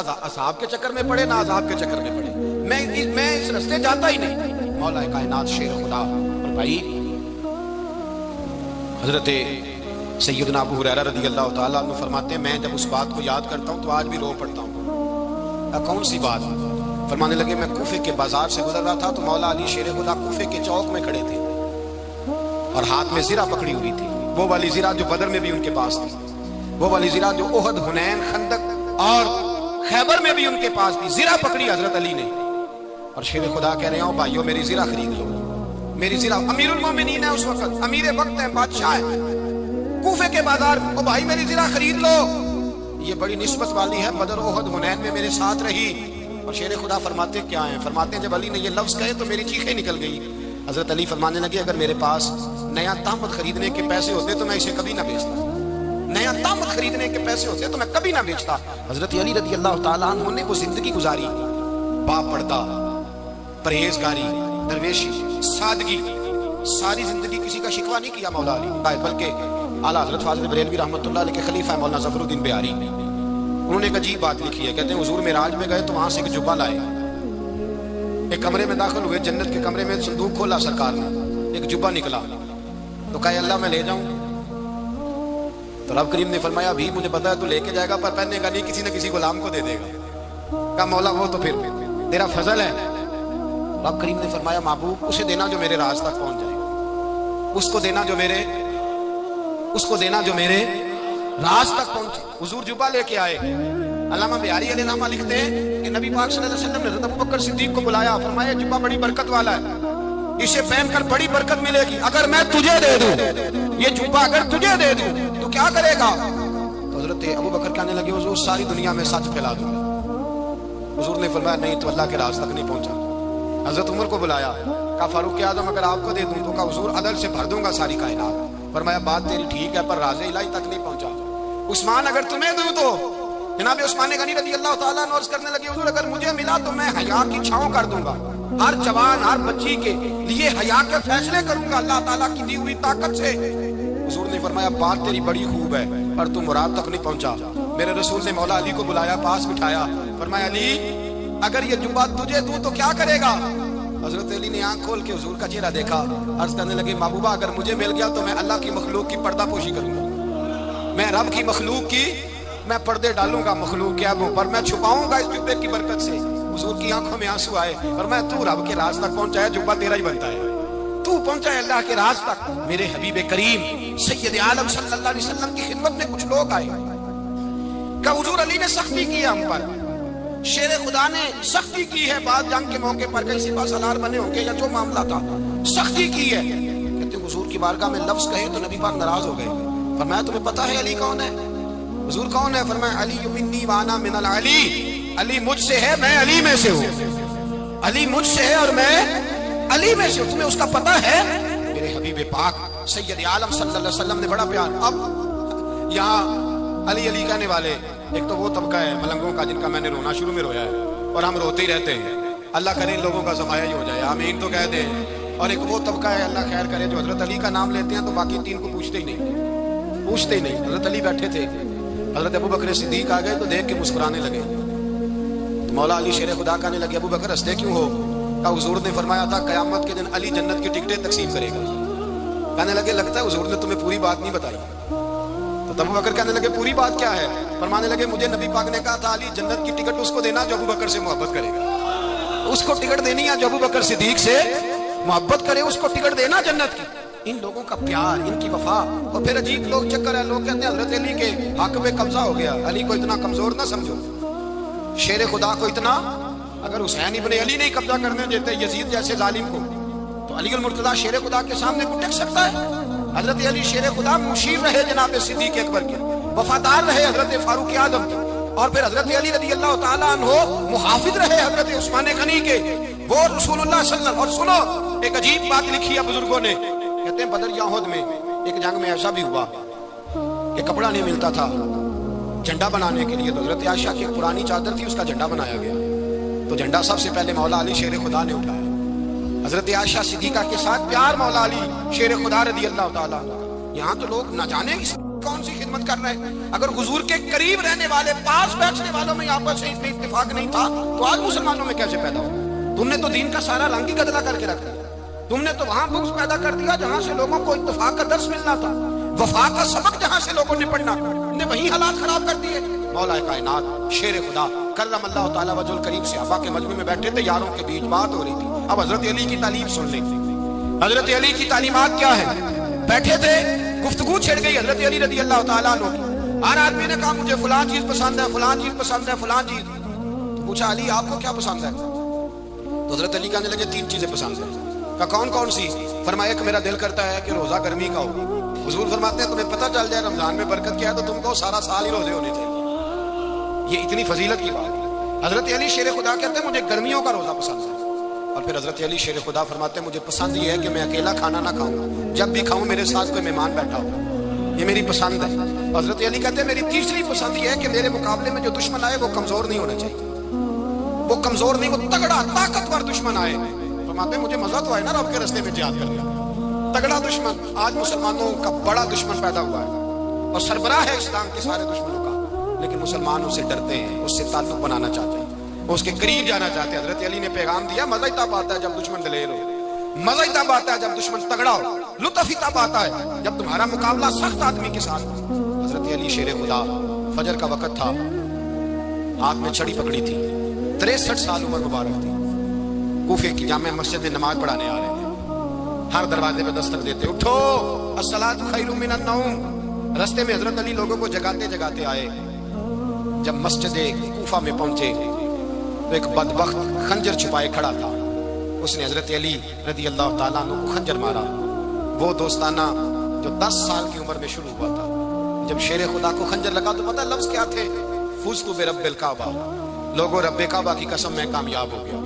असाब के चक्कर में पड़े ना अजाब के चक्कर में पड़े, मैं इस रास्ते जाता ही नहीं। मौला कायनात शेर खुदा। और भाई हजरत सैयदना अबू हुरैरा रज़ी अल्लाह तआला अन्हु फरमाते हैं, मैं जब उस बात को याद करता हूँ तो आज भी रो पड़ता हूँ। कौन सी बात? फरमाने लगे, मैं कूफे के बाजार से गुजर रहा था तो मौला अली शेर खुदा कूफे के चौक में खड़े थे और हाथ में ज़िरा पकड़ी हुई थी, वो वाली ज़िरा जो बदर में भी उनके पास थी, वो वाली ज़िरा जो उहद, हुनैन, खंदक और खैबर में भी उनके पास थी। ज़िरा पकड़ी हजरत अली ने और शेर खुदा कह रहे हो, भाइयों मेरी ज़िरा खरीद लो, मेरी ज़िरा। अमीरुल मोमिनीन है उस वक्त, अमीर वक्त है, बादशाह है, कूफे के बाजार, ओ भाई मेरी ज़िरा खरीद लो। ये बड़ी निस्बत वाली है, बदर, उहद, हुनैन में मेरे साथ रही। और शेर खुदा फरमाते क्या है? फरमाते हैं जब अली ने ये लफ्ज़ कहे तो मेरी चीखें निकल गई। हजरत अली फरमाने लगे, अगर मेरे पास नया तामत खरीदने के पैसे होते तो मैं इसे कभी ना बेचता, नया तामत खरीदने के पैसे होते तो मैं कभी ना बेचता। हजरत अली रज़ी अल्लाह तआला अन्हु ने वो जिंदगी गुजारी, बापर्दा, परहेजगारी, दरवेशी, सादगी, सारी जिंदगी किसी का शिकवा नहीं किया मौला अली, बल्कि आला हजरत फाजिल बरेलवी रहमतुल्लाह अलैह के खलीफा मौलाना ज़फरुद्दीन बिहारी, उन्होंने एक अजीब बात लिखी है। कहते हैं हुजूर मेराज में गए तो वहां से एक जुब्बा लाए, एक कमरे में दाखिल हुए, जन्नत के कमरे में संदूक खोला सरकार ने, एक जुब्बा निकला तो कहा अल्लाह मैं ले जाऊं? तो रब करीम ने फरमाया, अभी मुझे पता है तू लेके जाएगा पर पहनेगा नहीं, किसी न किसी गुलाम को दे देगा। कहा मौला वो तो फिर तेरा फजल है। रब करीम ने फरमाया, महबूब उसे देना जो मेरे राज तक पहुंच जाए, उसको देना जो मेरे, उसको देना जो मेरे राज तक पहुंचे। हुजूर जुब्बा लेके आए। अल्लामा बिहारी अलैहिर्रहमा लिखते हैं कि नबी पाक सल्लल्लाहु अलैहि वसल्लम ने हज़रत अबू बकर सिद्दीक को बुलाया, फरमाया जुब्बा बड़ी बरकत वाला है, इसे पहनकर बड़ी बरकत मिलेगी। अगर मैं तुझे दे दूं, ये जुब्बा अगर तुझे दे दूं तो क्या करेगा? तो हज़रत अबू बकर कहने लगे, हुजूर सारी दुनिया में सच फैला दूंगा। हुजूर ने फरमाया, नहीं तो अल्लाह के राज तक नहीं पहुंचा। हज़रत उमर को बुलाया, कहा फारूक आज़म अगर आपको दे दूं तो कहा हुजूर अदल से भर दूंगा सारी कायनात। फरमाया बात तेरी ठीक है पर राज़े इलाही तक नहीं पहुंचा। उस्मान अगर तुम्हें दूं तो जनाब उस्मान गनी रज़ी अल्लाह तआला अन्हु अर्ज़ करने लगे, हुजूर अगर मुझे मिला तो मैं हया की छांव कर दूंगा, हर जवान हर बच्ची के लिए हया के फैसले करूंगा अल्लाह ताला की दी हुई ताकत से। हुजूर ने फरमाया बात तेरी बड़ी खूब है पर तू मुराद तक नहीं पहुंचा। मेरे रसूल ने मौला अली को बुलाया, पास बिठाया, फरमाया अली अगर ये जुब्बा तुझे दूं तो क्या करेगा? हजरत अली ने आंख खोल के हुजूर का चेहरा देखा, अर्ज करने लगे, महबूबा अगर मुझे मिल गया तो मैं अल्लाह की मखलूक की पर्दापोशी करूंगा, मैं रब की मखलूक की मैं पर्दे डालूंगा मखलूक के आगों पर, मैं छुपाऊंगा इस जुब्बे की बरकत से। हुजूर की आंखों में आंसू आए और मैं तू रब के राज तक पहुंचा है, जुब्बा तेरा ही बनता है, तू पहुंचा है अल्लाह के राज तक। मेरे हबीब करीम सैयद आलम सल्लल्लाहु अलैहि वसल्लम की खिदमत में कुछ लोग आए, कहा हुजूर अली ने सख्ती की हम पर, शेर खुदा ने सख्ती की है, बात जंग के मौके पर कहीं सिपा सलार बने होंगे या जो मामला था, सख्ती की है। कहते हुजूर की बारगाह में लफ्ज कहे तो नबी पाक नाराज हो गए। फरमाया तुम्हें पता है अली कौन है? हुजूर कौन है? फरमाया अली मिन्नी वाना मिनल अली, अली मुझसे है मैं अली में से हूँ, अली मुझसे है और मैं अली में से हूँ, तुम्हें उसका पता है? मेरे हबीब पाक सैयद आलम सल्लल्लाहु अलैहि वसल्लम ने बड़ा प्यार। अब यहाँ अली अली कहने वाले एक तो वो तबका है मलंगों का जिनका मैंने रोना शुरू में रोया है और हम रोते ही रहते हैं, अल्लाह करे इन लोगों का सफाया ही हो जाए, आमीन तो कह दें। और एक वो तबका है अल्लाह खैर करे जो हजरत अली का नाम लेते हैं तो बाकी तीन को पूछते ही नहीं, पूछते ही नहीं। हजरत अली बैठे थे, हजरत अबू बकर सिद्दीक आ गए तो देख के मुस्कुराने लगे। तो मौला अली शेर खुदा कहने लगे, अबू बकर हंसते क्यों हो? कहा हुजूर ने फरमाया था कयामत के दिन अली जन्नत की टिकटें तकसीम करेगा। कहने लगे लगता है हुजूर ने तुम्हें पूरी बात नहीं बताई। तो अबू बकर कहने लगे पूरी बात क्या है? फरमाने लगे मुझे नबी पाक ने कहा था अली जन्नत की टिकट उसको देना जो अबू बकर से मोहब्बत करेगा, उसको टिकट देनी है जो अबू बकर सिद्दीक से मोहब्बत करे, उसको टिकट देना जन्नत की। इन लोगों का प्यार, इनकी वफा। और फिर अजीब लोग चक्कर है, लोग कहते हैं हजरत अली के हक में कब्जा हो गया, अली को इतना कमजोर ना समझो, शेर खुदा को इतना, अगर हुसैन इब्ने अली नहीं कब्जा करने देते यजीद जैसे जालिम को तो अली मुर्तजा शेर खुदा के सामने को टिक सकता है? हजरत अली शेर खुदा मुशीर रहे जनाब सिद्दीक अकबर के, वफादार रहे हजरत फारूक आजम के, और फिर हजरत अली रज़ी अल्लाह तआला अन्हु मुहाफिज रहे हजरत उस्मान गनी के, वो रसूलुल्लाह सल्लल्लाहु। और सुनो एक अजीब बात लिखी है बुजुर्गों ने, कहते हैं बदर या उहद में एक जंग में ऐसा भी हुआ कि कपड़ा नहीं मिलता था झंडा बनाने के लिए, तो हजरत आयशा की पुरानी चादर थी उसका झंडा बनाया गया। तो झंडा सबसे पहले मौला अली शेर खुदा ने उठाया। हजरत आयशा सिद्दीका के साथ प्यार मौला अली शेर खुदा रज़ी अल्लाह तआला। यहाँ तो लोग न जाने कौन सी खिदमत कर रहे हैं? अगर हुजूर के करीब रहने वाले, पास बैठने वालों में आपस में इत्तेफाक नहीं था तो आज मुसलमानों में कैसे पैदा हो? तुमने तो दीन का सारा रंग ही गदला करके रख दिया। तुमने तो वहां बुग्ज पैदा कर दिया जहां से लोगों को इत्तेफाक का दर्स मिलना था, वफा का सबक जहां से लोगों ने पढ़ना, ने वही हालात खराब कर दिए। मौला कायनात शेर खुदा करम अल्लाह तआला वजहुल करीम सहाबा के मजमे में बैठे थे, यारों के बीच बात हो रही थी। अब हजरत अली की तालीम सुन लें। हजरत अली की तालीमात क्या है? बैठे थे, गुफ्तगू छिड़ गई हजरत अली रज़ी अल्लाह तआला अन्हु की। हर आदमी ने कहा मुझे फलां चीज पसंद है, फलां चीज पसंद है, फलां चीज। तो पूछा अली आपको क्या पसंद है? तो हजरत अली कहने लगे 3 चीजें पसंद है। कहा कौन कौन सी? फरमाया कि मेरा दिल करता है कि रोजा गर्मी का हो। हुजूर फरमाते हैं तुम्हें पता चल जाए रमजान में बरकत क्या है तो तुमको सारा साल ही रोजे होने चाहिए। ये इतनी फजीलत की बात है। हजरत अली शेर खुदा कहते हैं मुझे गर्मियों का रोजा पसंद है। और फिर हजरत अली शेर खुदा फरमाते हैं मुझे पसंद ये है कि मैं अकेला खाना ना खाऊं, जब भी खाऊं मेरे साथ कोई मेहमान बैठा हो, ये मेरी पसंद है। हजरत अली कहते हैं मेरी तीसरी पसंद ये है कि मेरे मुकाबले में जो दुश्मन आए वो कमजोर नहीं होना चाहिए, वो कमजोर नहीं, वो तगड़ा ताकतवर दुश्मन आए। फरमाते हैं मुझे मजा तो आए ना रब के रास्ते में जिहाद करने, तगड़ा दुश्मन। आज मुसलमानों का बड़ा दुश्मन पैदा हुआ है और सरबराह है इस्लाम के सारे दुश्मनों का, लेकिन मुसलमान उससे डरते हैं, उससे ताल्लुक बनाना चाहते हैं, उसके करीब जाना चाहते हैं। हजरत अली ने पैगाम दिया मजा ही तब आता है जब दुश्मन दलेर हो, मजा ही तब आता है जब दुश्मन तगड़ा हो, लुत्फ ही तब आता है जब तुम्हारा मुकाबला सख्त आदमी के साथ हो। हजरत अली शेर खुदा, फजर का वक्त था, हाथ में छड़ी पकड़ी थी, 63 साल उम्र मुबारक थी। कूफे की जामे मस्जिद में नमाज पढ़ाने आ रहे थे। हर दरवाजे पे दस्तक देते उठो अस्सलातु खैरुम मिनन नौम। रास्ते में हजरत अली लोगों को जगाते जगाते आए। जब मस्जिद कूफा में पहुंचे तो एक बदबख्त खंजर छुपाए खड़ा था। उसने हजरत अली रज़ी अल्लाह ताला अन्हु को खंजर मारा। वो दोस्ताना जो 10 साल की उम्र में शुरू हुआ था। जब शेर खुदा को खंजर लगा तो पता लफ्ज क्या थे? फुज़्तु बिरब्बिल काबा। लोगों रब्बे काबा की कसम मैं कामयाब हो गया,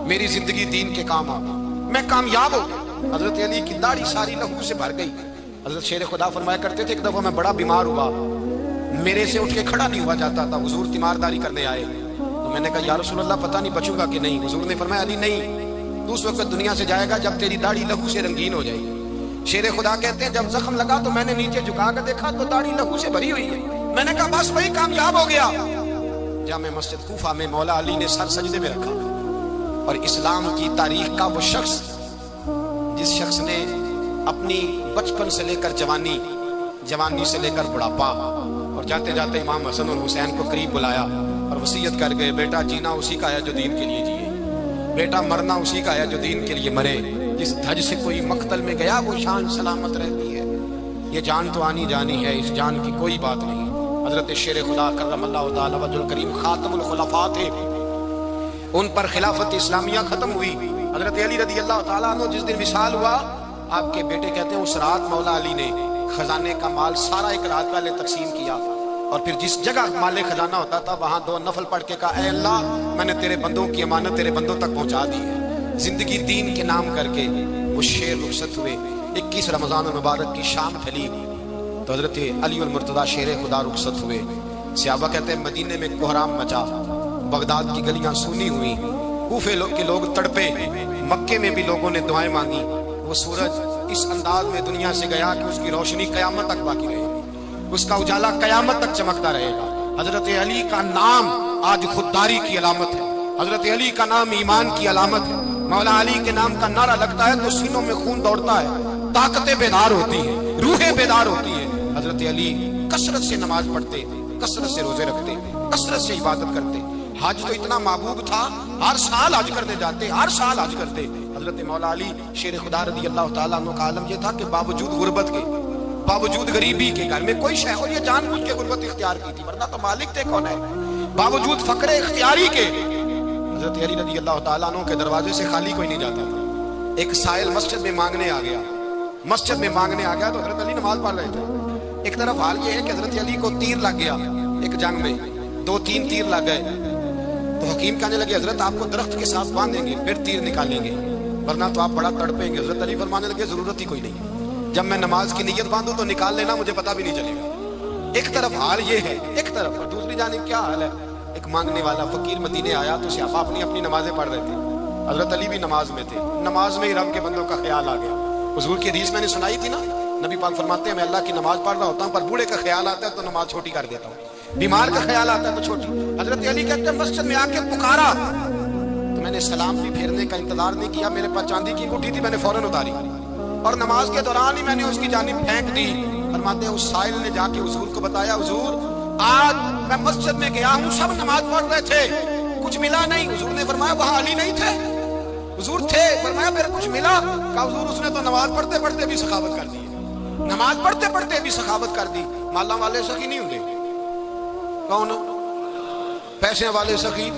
मेरी जिंदगी दीन के काम आ गई, मैं कामयाब हो गया। हजरत अली की दाढ़ी सारी लहू से भर गई। हजरत शेर खुदा फरमाया करते थे एक दफा मैं बड़ा बीमार हुआ, मेरे से उठ के खड़ा नहीं हुआ जाता था, हुजूर तीमारदारी करने आए तो मैंने कहा या रसूल अल्लाह पता नहीं बचूंगा कि नहीं। हुजूर ने फरमाया अली नहीं, तू उस वक्त दुनिया से जाएगा जब तेरी दाढ़ी लहू से रंगीन हो जाएगी। शेर खुदा कहते हैं जब जख्म लगा तो मैंने नीचे झुका कर देखा तो दाढ़ी लहू से भरी हुई है। मैंने कहा बस वही कामयाब हो गया। जामे मस्जिद कूफा में मौला अली ने सर सजदे में रखा और इस्लाम की तारीख का वो शख्स जिस शख्स ने अपनी बचपन से लेकर जवानी, जवानी से लेकर बुढ़ापा और जाते जाते इमाम हसन और हुसैन को करीब बुलाया और वसीयत कर गए बेटा जीना उसी का है जो दीन के लिए जिए, बेटा मरना उसी का है जो दीन के लिए मरे। जिस धज से कोई मक्तल में गया वो शान सलामत रहती है। ये जान तो आनी जानी है, इस जान की कोई बात नहीं। हजरत शेर खुदा करमल्लाहु ताला वजहुल करीम खातमुल खुलफा थे, उन पर खिलाफत इस्लामिया खत्म हुई। हजरत अली रज़ी अल्लाह ताला अन्हु जिस दिन विसाल हुआ, आपके बेटे कहते हैं उस रात मौला अली ने खजाने का माल सारा एक रात पहले तकसीम किया और फिर जिस जगह माले खजाना होता था वहां 2 नफल पढ़ के कहा ऐ अल्लाह मैंने तेरे बंदों की अमानत तेरे बंदों तक पहुंचा दी है। जिंदगी दीन के नाम करके वो शेर रुखसत हुए। 21 रमजान मुबारक की शाम ढली तो हजरत अली और मुर्तदा शेर खुदा रुखसत हुए। सहाबा कहते हैं मदीने में कोहराम मचा, बगदाद की गलियां सूनी हुई, कूफे के लोग तड़पे, मक्के में भी लोगों ने दुआएं मांगी। वो सूरज इस अंदाज में दुनिया से गया कि उसकी रोशनी कयामत तक बाकी रहेगी, उसका उजाला कयामत तक चमकता रहेगा। हजरत अली का नाम आज खुददारी की अलामत है, हजरत अली का नाम ईमान की अलामत है। मौला अली के नाम का नारा लगता है तो सीनों में खून दौड़ता है, ताकतें बेदार होती हैं, रूहें बेदार होती हैं। हजरत अली कसरत से नमाज पढ़ते, कसरत से रोजे रखते, कसरत से इबादत करते। हज तो इतना महबूब था, हर साल हज करने जाते, हर साल हज करते। हजरत मौला अली शेर खुदा रज़ी अल्लाह ताला अन्हु का आलम ये था कि बावजूद गुर्बत के, बावजूद गरीबी के, घर में कोई शय और ये जानबूझ के गुर्बत इख्तियार की थी वरना तो मालिक थे कौन है, बावजूद फकरे इख्तियारी के हजरत अली रज़ी अल्लाह ताला अन्हु के दरवाजे से खाली कोई नहीं जाता था। एक साइल मस्जिद में मांगने आ गया, मस्जिद में मांगने आ गया तो हजरत अली नमाज पढ़ रहे थे। एक तरफ हाल ये है कि हजरत अली को तीर लग गया, एक जंग में 2-3 तीर लग गए तो हकीम कहने लगे हजरत आपको दरख्त के साथ बांधेंगे फिर तीर निकालेंगे वरना तो आप बड़ा तड़पेंगे। हजरत अली फरमाने लगे जरूरत ही कोई नहीं, जब मैं नमाज की नीयत बांधूं तो निकाल लेना, मुझे पता भी नहीं चलेगा। एक तरफ हाल ये है, एक तरफ और दूसरी जानिब क्या हाल है। एक मांगने वाला फकीर मदीने आया तो सहाबा अपनी अपनी नमाजें पढ़ रहे थे, हजरत अली भी नमाज में थे। नमाज में ही रब के बंदों का ख्याल आ गया। हुजूर की हदीस मैंने सुनाई थी ना نبی پاک فرماتے ہیں میں اللہ کی نماز پڑھ رہا ہوتا ہوں پر بوڑھے کا خیال آتا ہے تو نماز چھوٹی کر دیتا ہوں، بیمار کا خیال آتا ہے تو چھوٹی۔ حضرت علی کہتے ہیں مسجد میں آ کے پکارا تو میں نے سلام بھی پھیرنے کا انتظار نہیں کیا، میرے پاس چاندی کی انگوٹھی تھی، میں نے فوراً اتاری اور نماز کے دوران ہی میں نے اس کی جانب پھینک دی۔ فرماتے ہیں اس سائل نے جا کے حضور کو بتایا، حضور آج میں مسجد میں گیا ہوں، سب نماز پڑھ رہے تھے، کچھ ملا نہیں۔ حضور نے فرمایا وہاں علی نہیں تھے؟ حضور تھے۔ فرمایا میرے کچھ ملا؟ کہا حضور اس نے تو نماز پڑھتے پڑھتے بھی سخاوت کر دی، نماز پڑھتے پڑھتے بھی سخاوت کر دی۔ مالاں والے سخی نہیں ہوندے؟ کون؟ پیسے والے سخی؟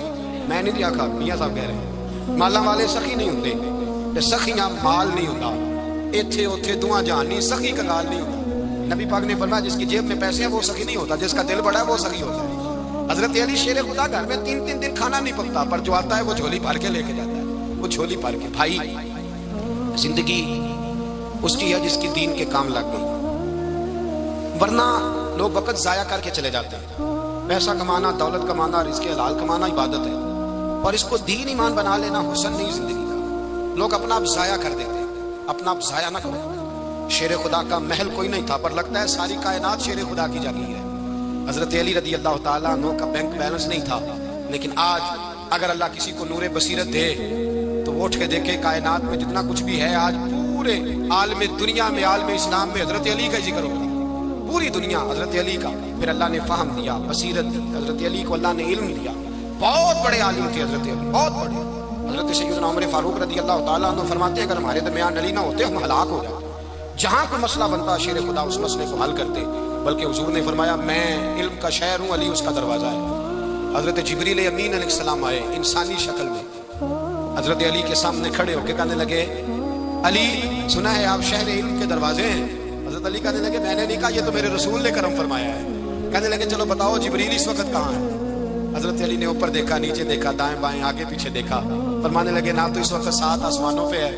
میں نہیں آکھا، میاں صاحب کہہ رہے ہیں مالاں والے سخی نہیں ہوندے، تے سخیاں مال نہیں ہوندا، ایتھے اوتھے دعا جہان نہیں، سخی کا گال نہیں ہوتا۔ نبی پاک نے فرمایا جس کی جیب میں پیسے ہیں وہ سخی نہیں ہوتا، جس کا دل بڑا ہے وہ سخی ہوتا ہے۔ حضرت علی شیر خدا گھر میں 3 دن کھانا نہیں پکتا، پر جو آتا ہے وہ جھولی بھر کے لے کے جاتا ہے، وہ جھولی بھر کے۔ بھائی زندگی اس کی ہے جس کی دین کے کام لگ گئی، ورنہ لوگ وقت ضائع کر کے چلے جاتے ہیں۔ پیسہ کمانا، دولت کمانا، رزق حلال کمانا عبادت ہے، اور اس کو دین ایمان بنا لینا حسن نہیں زندگی کا۔ لوگ اپنا آپ ضائع کر دیتے ہیں، اپنا آپ ضائع نہ کرو۔ شیر خدا کا محل کوئی نہیں تھا، پر لگتا ہے ساری کائنات شیر خدا کی جاگیر ہے۔ حضرت علی رضی اللہ تعالیٰ عنہ کا بینک بیلنس نہیں تھا، لیکن آج اگر اللہ کسی کو نور بصیرت دے تو وہ اٹھ کے دیکھے کائنات میں جتنا کچھ بھی ہے، آج پورے عالم دنیا میں، عالم اسلام میں حضرت علی کا ذکر ہوگا، پوری دنیا حضرت علی کا۔ پھر اللہ نے فہم دیا، بصیرت دی، حضرت علی کو اللہ نے علم دیا۔ بہت بڑے عالم تھے حضرت علی، بہت بڑے۔ حضرت سیدنا عمر فاروق رضی اللہ تعالیٰ عنہ فرماتے ہیں اگر ہمارے درمیان علی نہ ہوتے ہم ہلاک ہو جاتے، جہاں کوئی مسئلہ بنتا شیر خدا اس مسئلے کو حل کرتے، بلکہ حضور نے فرمایا میں علم کا شہر ہوں، علی اس کا دروازہ ہے۔ حضرت جبریل امین علیہ السلام آئے انسانی شکل میں، حضرت علی کے سامنے کھڑے ہو کے کہنے لگے علی سنا ہے آپ شہر علم کے دروازے ہیں؟ حضرت علی کہنے لگے میں نے نہیں کہا، یہ تو میرے رسول نے کرم فرمایا ہے۔ کہنے لگے چلو بتاؤ جبریل اس وقت کہاں ہے؟ حضرت علی نے اوپر دیکھا، نیچے دیکھا، دائیں بائیں آگے پیچھے دیکھا، فرمانے لگے نہ تو اس وقت 7 آسمانوں پہ ہے،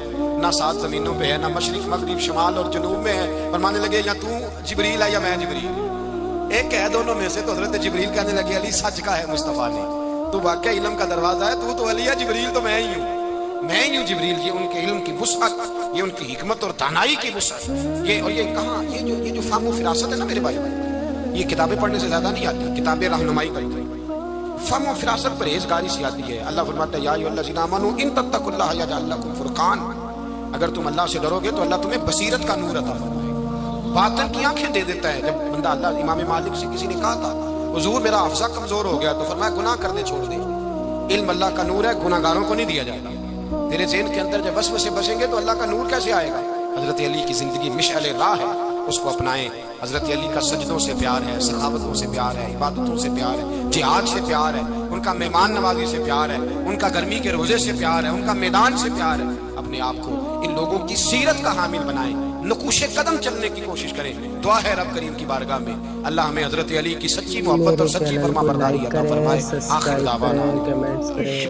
نہ 7 زمینوں پہ ہے، نہ مشرق مغرب شمال اور جنوب میں ہے۔ فرمانے لگے یا تو جبریل ہے یا میں جبریل، ایک ہے دونوں میں سے۔ تو حضرت جبریل کہنے لگے علی سچ کا ہے مصطفیٰ نے، تو واقعی علم کا دروازہ ہے، تو علی ہے، جبریل تو میں ہی ہوں، میں ہی ہوں جبریل۔ یہ ان کے علم کی وسعت، یہ ان کی حکمت اور دانائی کی وسعت، یہ اور یہ کہاں یہ جو فہم و فراست ہے نا میرے بھائی، یہ کتابیں پڑھنے سے زیادہ نہیں آتی، کتابیں رہنمائی کرتی ہیں۔ فہم و فراست پرہیزگاری سے آتی ہے۔ اللہ فرماتا ہے یا ایھا الذین آمنوا ان تتقوا اللہ یجعل لکم فرقان، اگر تم اللہ سے ڈرو گے تو اللہ تمہیں بصیرت کا نور عطا فرمائے گا، باطن کی آنکھیں دے دیتا ہے۔ جب بندہ اللہ امام مالک سے کسی نے کہا تھا حضور میرا حافظہ کمزور ہو گیا، تو فرمایا گناہ کر دے چھوڑ دے، علم اللہ کا نور ہے، گناہ گاروں کو نہیں دیا جاتا۔ تیرے ذہن کے اندر جب وسوسے بسیں گے تو اللہ کا نور کیسے آئے گا؟ حضرت علی کی زندگی مشعل راہ ہے، اس کو اپنائیں۔ حضرت علی کا سجدوں سے پیار ہے، سخاوتوں سے پیار ہے، عبادتوں سے پیار ہے، جہاد سے پیار ہے، ان کا مہمان نوازی سے پیار ہے، ان کا گرمی کے روزے سے پیار ہے، ان کا میدان سے پیار ہے۔ اپنے آپ کو ان لوگوں کی سیرت کا حامل بنائیں، نقوش قدم چلنے کی کوشش کریں۔ دعا ہے رب کریم کی بارگاہ میں اللہ ہمیں حضرت علی کی سچی محبت اور سچی فرما برداری عطا فرمائے۔ آخر دعوانا